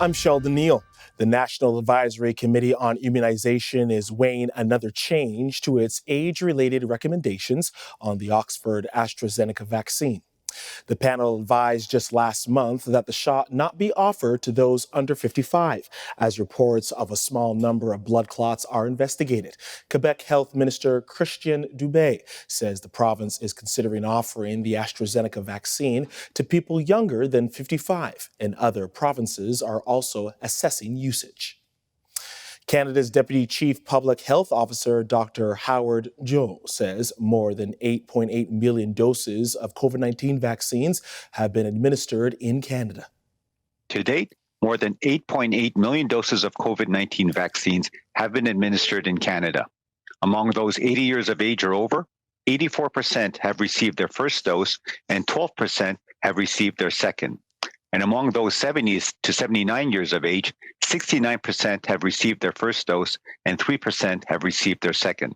I'm Sheldon Neal. The National Advisory Committee on Immunization is weighing another change to its age-related recommendations on the Oxford AstraZeneca vaccine. The panel advised just last month that the shot not be offered to those under 55, as reports of a small number of blood clots are investigated. Quebec Health Minister Christian Dubé says the province is considering offering the AstraZeneca vaccine to people younger than 55, and other provinces are also assessing usage. Canada's Deputy Chief Public Health Officer, Dr. Howard Jo, says more than 8.8 million doses of COVID-19 vaccines have been administered in Canada. To date, more than 8.8 million doses of COVID-19 vaccines have been administered in Canada. Among those 80 years of age or over, 84% have received their first dose and 12% have received their second. And among those 70 to 79 years of age, 69% have received their first dose and 3% have received their second.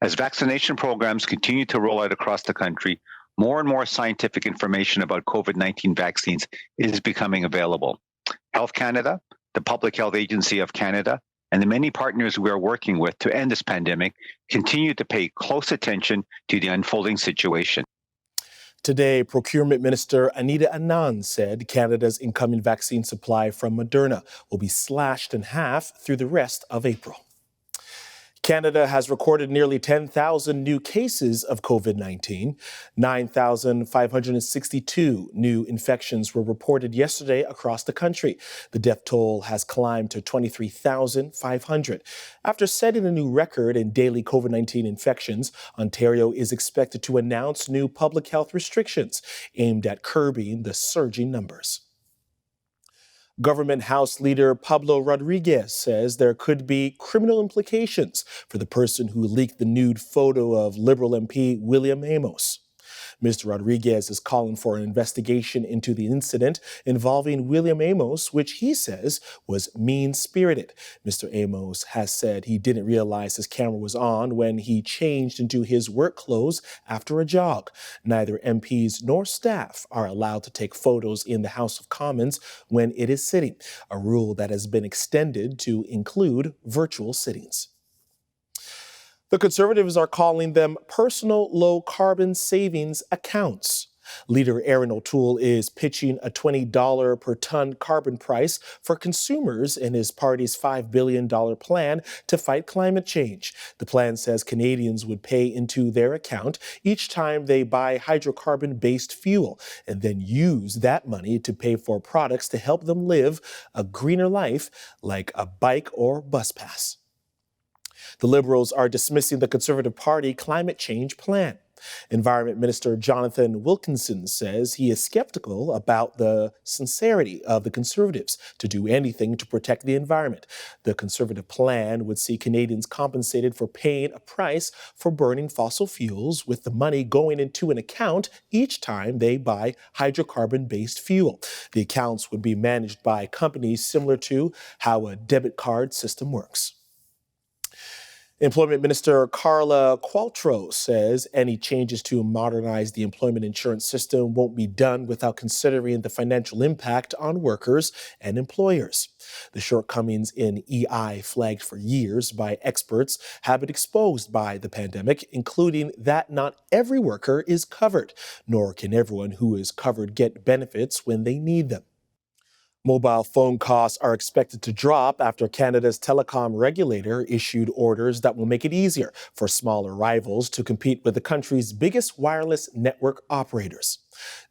As vaccination programs continue to roll out across the country, more and more scientific information about COVID-19 vaccines is becoming available. Health Canada, the Public Health Agency of Canada, and the many partners we are working with to end this pandemic continue to pay close attention to the unfolding situation. Today, Procurement Minister Anita Anand said Canada's incoming vaccine supply from Moderna will be slashed in half through the rest of April. Canada has recorded nearly 10,000 new cases of COVID-19. 9,562 new infections were reported yesterday across the country. The death toll has climbed to 23,500. After setting a new record in daily COVID-19 infections, Ontario is expected to announce new public health restrictions aimed at curbing the surging numbers. Government House Leader Pablo Rodriguez says there could be criminal implications for the person who leaked the nude photo of Liberal MP William Amos. Mr. Rodriguez is calling for an investigation into the incident involving William Amos, which he says was mean-spirited. Mr. Amos has said he didn't realize his camera was on when he changed into his work clothes after a jog. Neither MPs nor staff are allowed to take photos in the House of Commons when it is sitting, a rule that has been extended to include virtual sittings. The Conservatives are calling them personal low-carbon savings accounts. Leader Erin O'Toole is pitching a $20 per ton carbon price for consumers in his party's $5 billion plan to fight climate change. The plan says Canadians would pay into their account each time they buy hydrocarbon-based fuel and then use that money to pay for products to help them live a greener life, like a bike or bus pass. The Liberals are dismissing the Conservative Party climate change plan. Environment Minister Jonathan Wilkinson says he is skeptical about the sincerity of the Conservatives to do anything to protect the environment. The Conservative plan would see Canadians compensated for paying a price for burning fossil fuels, with the money going into an account each time they buy hydrocarbon-based fuel. The accounts would be managed by companies similar to how a debit card system works. Employment Minister Carla Qualtrough says any changes to modernize the employment insurance system won't be done without considering the financial impact on workers and employers. The shortcomings in EI, flagged for years by experts, have been exposed by the pandemic, including that not every worker is covered, nor can everyone who is covered get benefits when they need them. Mobile phone costs are expected to drop after Canada's telecom regulator issued orders that will make it easier for smaller rivals to compete with the country's biggest wireless network operators.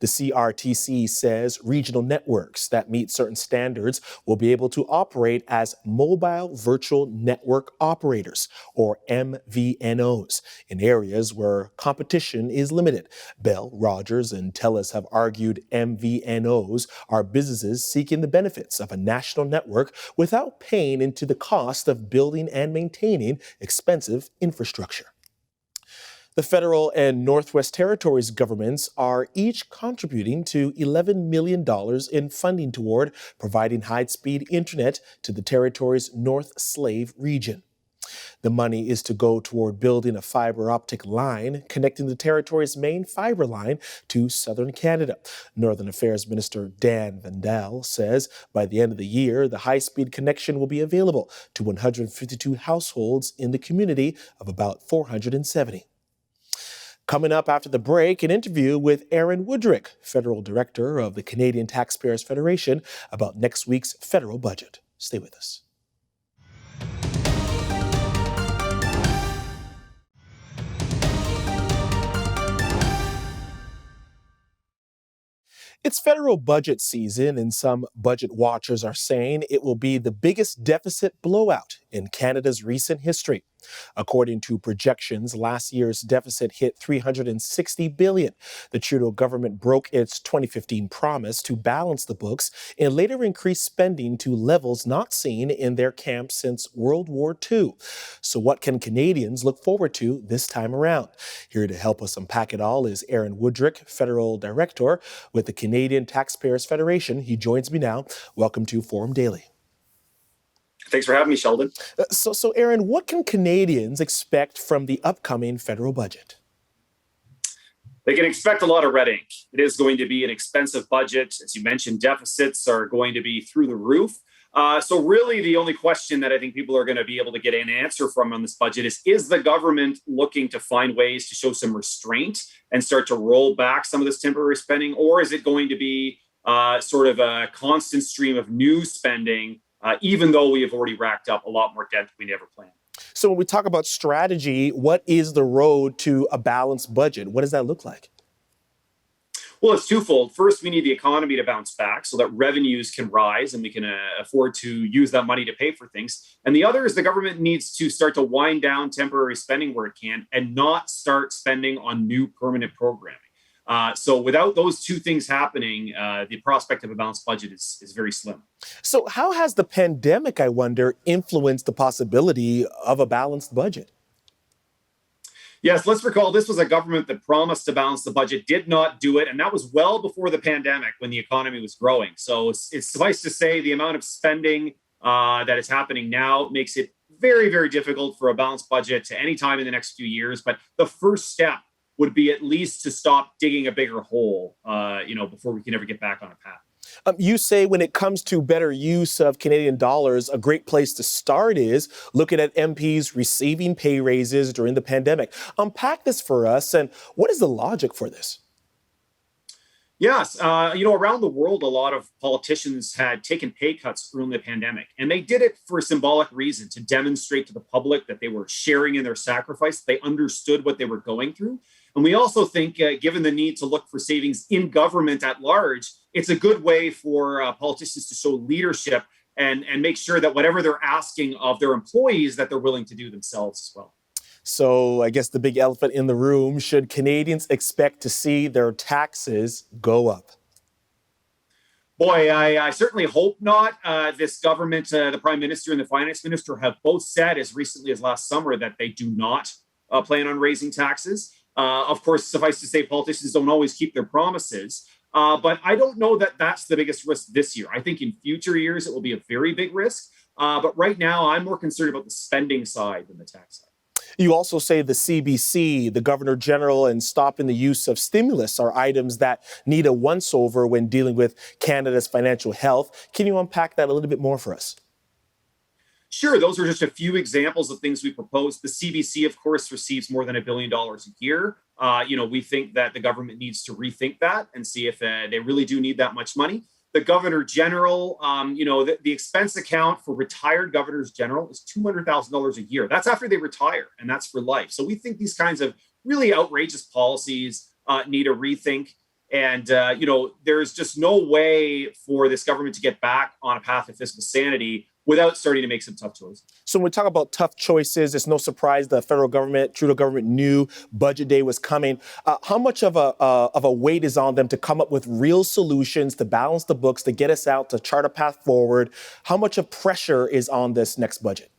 The CRTC says regional networks that meet certain standards will be able to operate as mobile virtual network operators, or MVNOs, in areas where competition is limited. Bell, Rogers, and Telus have argued MVNOs are businesses seeking the benefits of a national network without paying into the cost of building and maintaining expensive infrastructure. The federal and Northwest Territories governments are each contributing to $11 million in funding toward providing high-speed internet to the territory's North Slave region. The money is to go toward building a fiber optic line connecting the territory's main fiber line to southern Canada. Northern Affairs Minister Dan Vandal says by the end of the year, the high-speed connection will be available to 152 households in the community of about 470. Coming up after the break, an interview with Aaron Wudrick, Federal Director of the Canadian Taxpayers Federation, about next week's federal budget. Stay with us. It's federal budget season, and some budget watchers are saying it will be the biggest deficit blowout in Canada's recent history. According to projections, last year's deficit hit $360 billion. The Trudeau government broke its 2015 promise to balance the books and later increased spending to levels not seen in their camp since World War II. So what can Canadians look forward to this time around? Here to help us unpack it all is Aaron Wudrick, Federal Director with the Canadian Taxpayers Federation. He joins me now. Welcome to Forum Daily. Thanks for having me, Sheldon. So Aaron, what can Canadians expect from the upcoming federal budget? They can expect a lot of red ink. It is going to be an expensive budget. As you mentioned, deficits are going to be through the roof. So really the only question that I think people are going to be able to get an answer from on this budget is the government looking to find ways to show some restraint and start to roll back some of this temporary spending? Or is it going to be sort of a constant stream of new spending, even though we have already racked up a lot more debt than we never planned? So when we talk about strategy, what is the road to a balanced budget? What does that look like? Well, it's twofold. First, we need the economy to bounce back so that revenues can rise and we can afford to use that money to pay for things. And the other is the government needs to start to wind down temporary spending where it can and not start spending on new permanent programming. So without those two things happening, the prospect of a balanced budget is very slim. So how has the pandemic, I wonder, influenced the possibility of a balanced budget? Yes, let's recall this was a government that promised to balance the budget, did not do it. And that was well before the pandemic when the economy was growing. So it's suffice to say the amount of spending that is happening now makes it very, very difficult for a balanced budget to any time in the next few years. But the first step would be at least to stop digging a bigger hole, before we can ever get back on a path. You say when it comes to better use of Canadian dollars, a great place to start is looking at MPs receiving pay raises during the pandemic. Unpack this for us, and what is the logic for this? Yes, around the world, a lot of politicians had taken pay cuts during the pandemic, and they did it for a symbolic reason, to demonstrate to the public that they were sharing in their sacrifice, they understood what they were going through. And we also think, given the need to look for savings in government at large, it's a good way for politicians to show leadership and make sure that whatever they're asking of their employees, that they're willing to do themselves as well. So I guess the big elephant in the room, should Canadians expect to see their taxes go up? Boy, I certainly hope not. This government, the Prime Minister and the Finance Minister have both said as recently as last summer that they do not plan on raising taxes. Of course, suffice to say, politicians don't always keep their promises. But I don't know that that's the biggest risk this year. I think in future years, it will be a very big risk. But right now, I'm more concerned about the spending side than the tax side. You also say the CBC, the Governor General, and stopping the use of stimulus are items that need a once-over when dealing with Canada's financial health. Can you unpack that a little bit more for us? Sure, those are just a few examples of things we proposed. The CBC, of course, receives more than $1 billion a year. We think that the government needs to rethink that and see if they really do need that much money. The Governor General, the expense account for retired Governors General is $200,000 a year. That's after they retire, and that's for life. So we think these kinds of really outrageous policies need a rethink. And, there's just no way for this government to get back on a path of fiscal sanity without starting to make some tough choices. So when we talk about tough choices, it's no surprise the federal government, Trudeau government, knew budget day was coming. How much of a weight is on them to come up with real solutions to balance the books, to get us out, to chart a path forward? How much of pressure is on this next budget?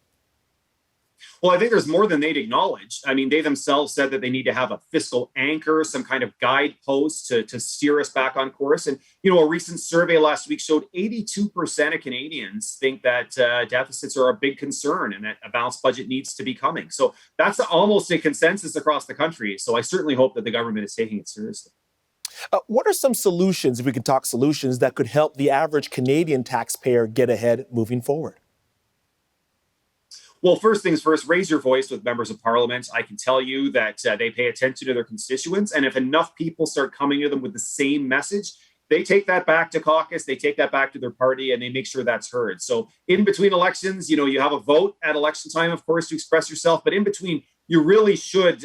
Well, I think there's more than they'd acknowledge. I mean, they themselves said that they need to have a fiscal anchor, some kind of guidepost to steer us back on course. And, a recent survey last week showed 82% of Canadians think that deficits are a big concern and that a balanced budget needs to be coming. So that's almost a consensus across the country. So I certainly hope that the government is taking it seriously. What are some solutions, if we can talk solutions, that could help the average Canadian taxpayer get ahead moving forward? Well, first things first, raise your voice with members of parliament. I can tell you that they pay attention to their constituents. And if enough people start coming to them with the same message, they take that back to caucus, they take that back to their party, and they make sure that's heard. So in between elections, you have a vote at election time, of course, to express yourself. But in between, you really should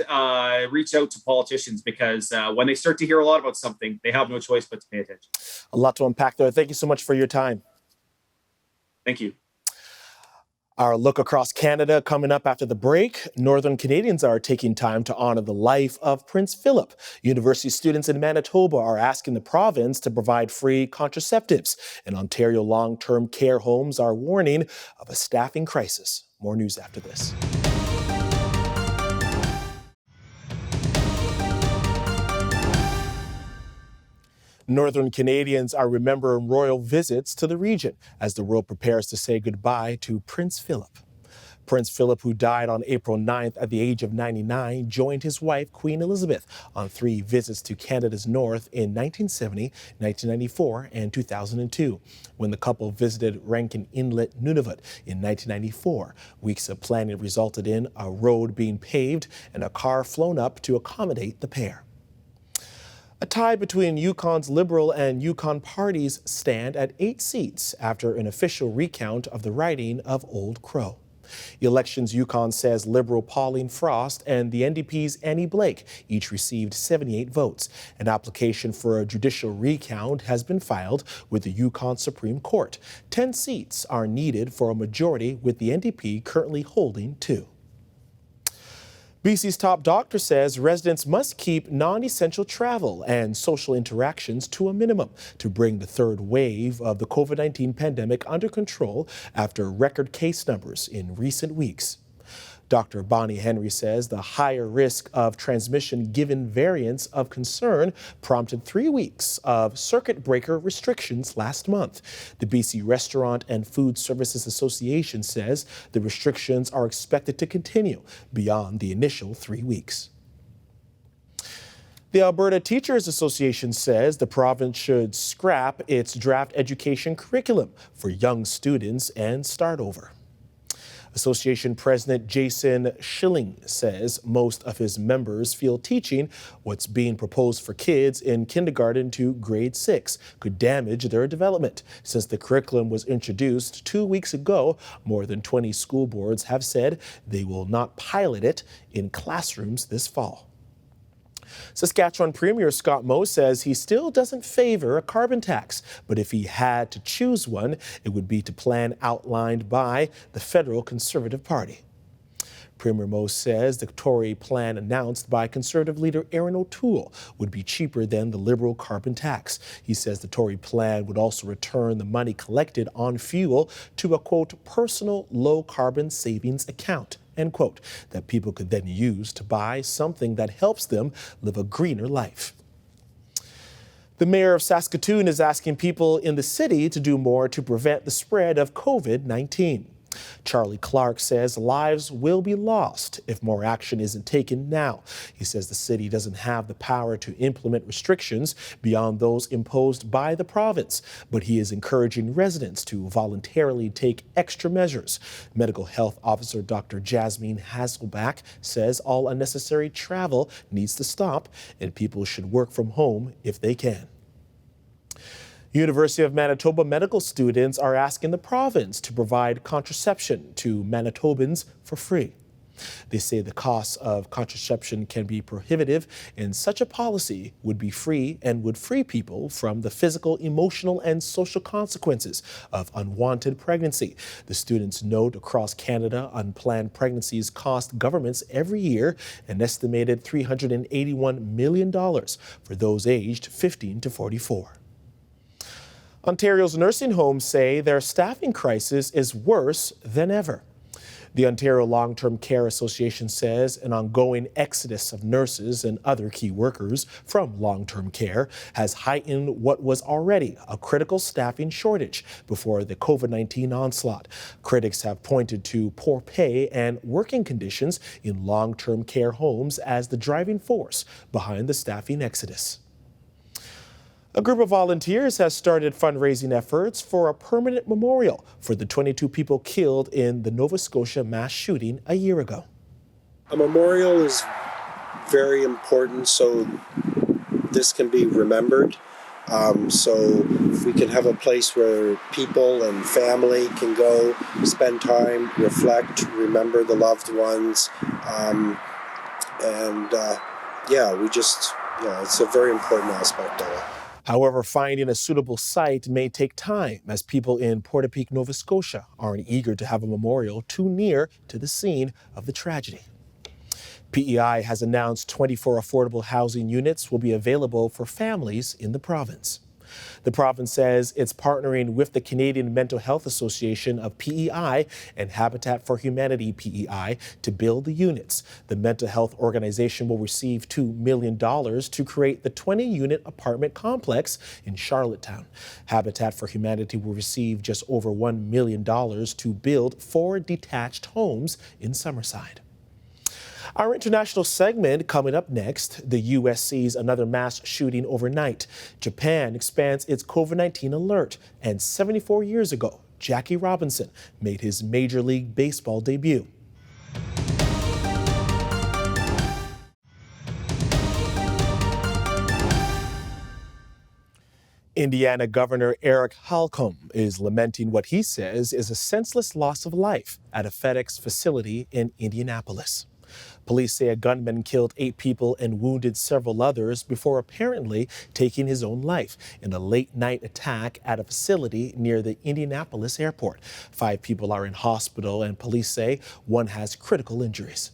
reach out to politicians because when they start to hear a lot about something, they have no choice but to pay attention. A lot to unpack there. Thank you so much for your time. Thank you. Our look across Canada coming up after the break. Northern Canadians are taking time to honor the life of Prince Philip. University students in Manitoba are asking the province to provide free contraceptives. And Ontario long-term care homes are warning of a staffing crisis. More news after this. Northern Canadians are remembering royal visits to the region as the world prepares to say goodbye to Prince Philip. Prince Philip, who died on April 9th at the age of 99, joined his wife, Queen Elizabeth, on 3 visits to Canada's north in 1970, 1994, and 2002, when the couple visited Rankin Inlet, Nunavut in 1994. Weeks of planning resulted in a road being paved and a car flown up to accommodate the pair. A tie between Yukon's Liberal and Yukon parties stand at 8 seats after an official recount of the riding of Old Crow. Elections Yukon says Liberal Pauline Frost and the NDP's Annie Blake each received 78 votes. An application for a judicial recount has been filed with the Yukon Supreme Court. 10 seats are needed for a majority, with the NDP currently holding 2. BC's top doctor says residents must keep non-essential travel and social interactions to a minimum to bring the third wave of the COVID-19 pandemic under control after record case numbers in recent weeks. Dr. Bonnie Henry says the higher risk of transmission given variants of concern prompted 3 weeks of circuit breaker restrictions last month. The BC Restaurant and Food Services Association says the restrictions are expected to continue beyond the initial 3 weeks. The Alberta Teachers Association says the province should scrap its draft education curriculum for young students and start over. Association President Jason Schilling says most of his members feel teaching what's being proposed for kids in kindergarten to grade 6 could damage their development. Since the curriculum was introduced 2 weeks ago, more than 20 school boards have said they will not pilot it in classrooms this fall. Saskatchewan Premier Scott Moe says he still doesn't favor a carbon tax, but if he had to choose one, it would be to plan outlined by the federal Conservative Party. Premier Moe says the Tory plan announced by Conservative leader Erin O'Toole would be cheaper than the Liberal carbon tax. He says the Tory plan would also return the money collected on fuel to a, quote, personal low-carbon savings account, end quote, that people could then use to buy something that helps them live a greener life. The mayor of Saskatoon is asking people in the city to do more to prevent the spread of COVID-19. Charlie Clark says lives will be lost if more action isn't taken now. He says the city doesn't have the power to implement restrictions beyond those imposed by the province, but he is encouraging residents to voluntarily take extra measures. Medical Health Officer Dr. Jasmine Hasselback says all unnecessary travel needs to stop and people should work from home if they can. University of Manitoba medical students are asking the province to provide contraception to Manitobans for free. They say the cost of contraception can be prohibitive, and such a policy would be free and would free people from the physical, emotional, and social consequences of unwanted pregnancy. The students note across Canada, unplanned pregnancies cost governments every year an estimated $381 million for those aged 15 to 44. Ontario's nursing homes say their staffing crisis is worse than ever. The Ontario Long-Term Care Association says an ongoing exodus of nurses and other key workers from long-term care has heightened what was already a critical staffing shortage before the COVID-19 onslaught. Critics have pointed to poor pay and working conditions in long-term care homes as the driving force behind the staffing exodus. A group of volunteers has started fundraising efforts for a permanent memorial for the 22 people killed in the Nova Scotia mass shooting a year ago. A memorial is very important so this can be remembered. So we can have a place where people and family can go, spend time, reflect, remember the loved ones. It's a very important aspect of it. However, finding a suitable site may take time as people in Portapique, Nova Scotia aren't eager to have a memorial too near to the scene of the tragedy. PEI has announced 24 affordable housing units will be available for families in the province. The province says it's partnering with the Canadian Mental Health Association of PEI and Habitat for Humanity PEI to build the units. The mental health organization will receive $2 million to create the 20-unit apartment complex in Charlottetown. Habitat for Humanity will receive just over $1 million to build 4 detached homes in Summerside. Our international segment coming up next. The U.S. sees another mass shooting overnight. Japan expands its COVID-19 alert. And 74 years ago, Jackie Robinson made his Major League Baseball debut. Indiana Governor Eric Holcomb is lamenting what he says is a senseless loss of life at a FedEx facility in Indianapolis. Police say a gunman killed 8 people and wounded several others before apparently taking his own life in a late-night attack at a facility near the Indianapolis airport. 5 people are in hospital, and police say one has critical injuries.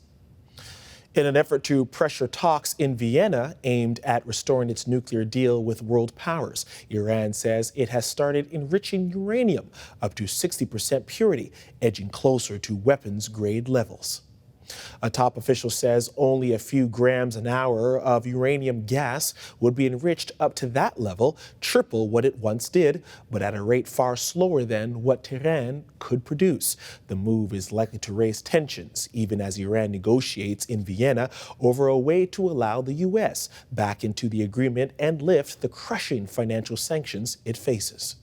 In an effort to pressure talks in Vienna aimed at restoring its nuclear deal with world powers, Iran says it has started enriching uranium up to 60% purity, edging closer to weapons-grade levels. A top official says only a few grams an hour of uranium gas would be enriched up to that level, triple what it once did, but at a rate far slower than what Tehran could produce. The move is likely to raise tensions, even as Iran negotiates in Vienna over a way to allow the U.S. back into the agreement and lift the crushing financial sanctions it faces.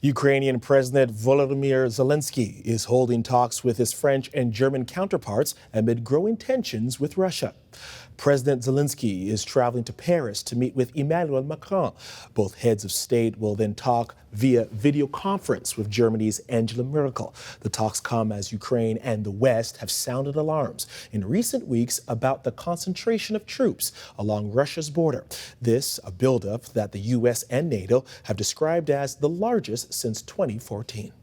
Ukrainian President Volodymyr Zelensky is holding talks with his French and German counterparts amid growing tensions with Russia. President Zelensky is traveling to Paris to meet with Emmanuel Macron. Both heads of state will then talk via video conference with Germany's Angela Merkel. The talks come as Ukraine and the West have sounded alarms in recent weeks about the concentration of troops along Russia's border. This, a buildup that the U.S. and NATO have described as the largest since 2014.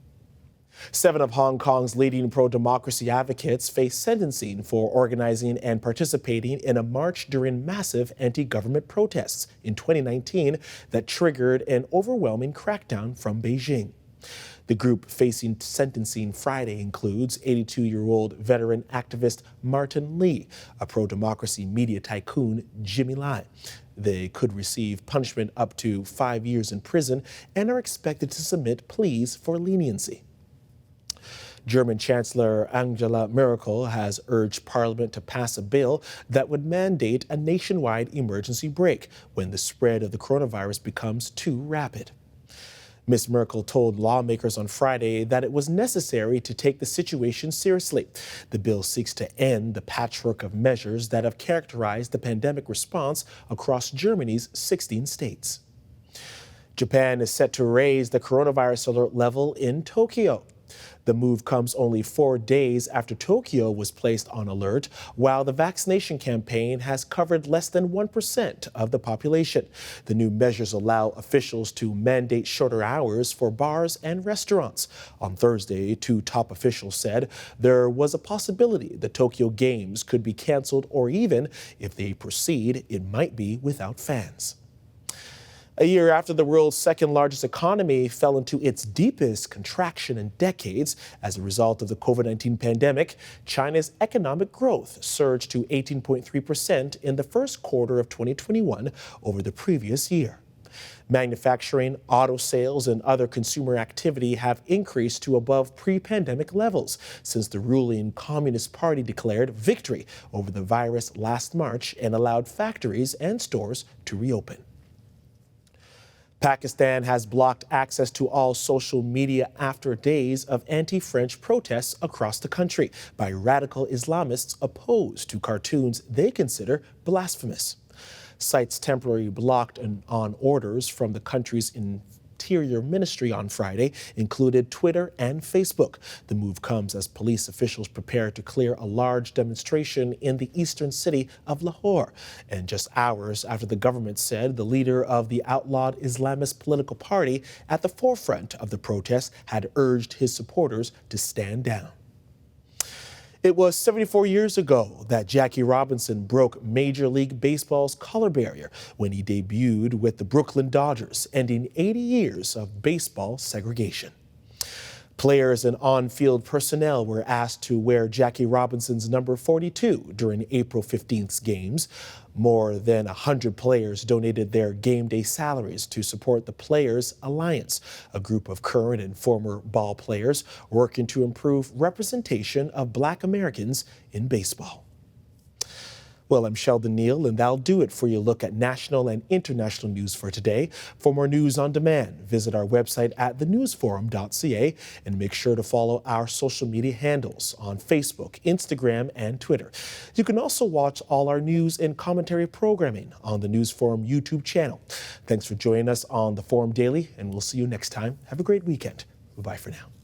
7 of Hong Kong's leading pro-democracy advocates face sentencing for organizing and participating in a march during massive anti-government protests in 2019 that triggered an overwhelming crackdown from Beijing. The group facing sentencing Friday includes 82-year-old veteran activist Martin Lee, a pro-democracy media tycoon Jimmy Lai. They could receive punishment up to 5 years in prison and are expected to submit pleas for leniency. German Chancellor Angela Merkel has urged Parliament to pass a bill that would mandate a nationwide emergency brake when the spread of the coronavirus becomes too rapid. Ms. Merkel told lawmakers on Friday that it was necessary to take the situation seriously. The bill seeks to end the patchwork of measures that have characterized the pandemic response across Germany's 16 states. Japan is set to raise the coronavirus alert level in Tokyo. The move comes only 4 days after Tokyo was placed on alert, while the vaccination campaign has covered less than 1% of the population. The new measures allow officials to mandate shorter hours for bars and restaurants. On Thursday, 2 top officials said there was a possibility the Tokyo Games could be canceled, or even, if they proceed, it might be without fans. A year after the world's second largest economy fell into its deepest contraction in decades as a result of the COVID-19 pandemic, China's economic growth surged to 18.3% in the first quarter of 2021 over the previous year. Manufacturing, auto sales, and other consumer activity have increased to above pre-pandemic levels since the ruling Communist Party declared victory over the virus last March and allowed factories and stores to reopen. Pakistan has blocked access to all social media after days of anti-French protests across the country by radical Islamists opposed to cartoons they consider blasphemous. Sites temporarily blocked on orders from the country's Interior Ministry on Friday included Twitter and Facebook. The move comes as police officials prepare to clear a large demonstration in the eastern city of Lahore. And just hours after the government said the leader of the outlawed Islamist political party at the forefront of the protests had urged his supporters to stand down. It was 74 years ago that Jackie Robinson broke Major League Baseball's color barrier when he debuted with the Brooklyn Dodgers, ending 80 years of baseball segregation. Players and on-field personnel were asked to wear Jackie Robinson's number 42 during April 15th's games. More than 100 players donated their game day salaries to support the Players Alliance, a group of current and former ball players working to improve representation of Black Americans in baseball. Well, I'm Sheldon Neal, and that'll do it for your look at national and international news for today. For more news on demand, visit our website at thenewsforum.ca and make sure to follow our social media handles on Facebook, Instagram, and Twitter. You can also watch all our news and commentary programming on the News Forum YouTube channel. Thanks for joining us on the Forum Daily, and we'll see you next time. Have a great weekend. Bye-bye for now.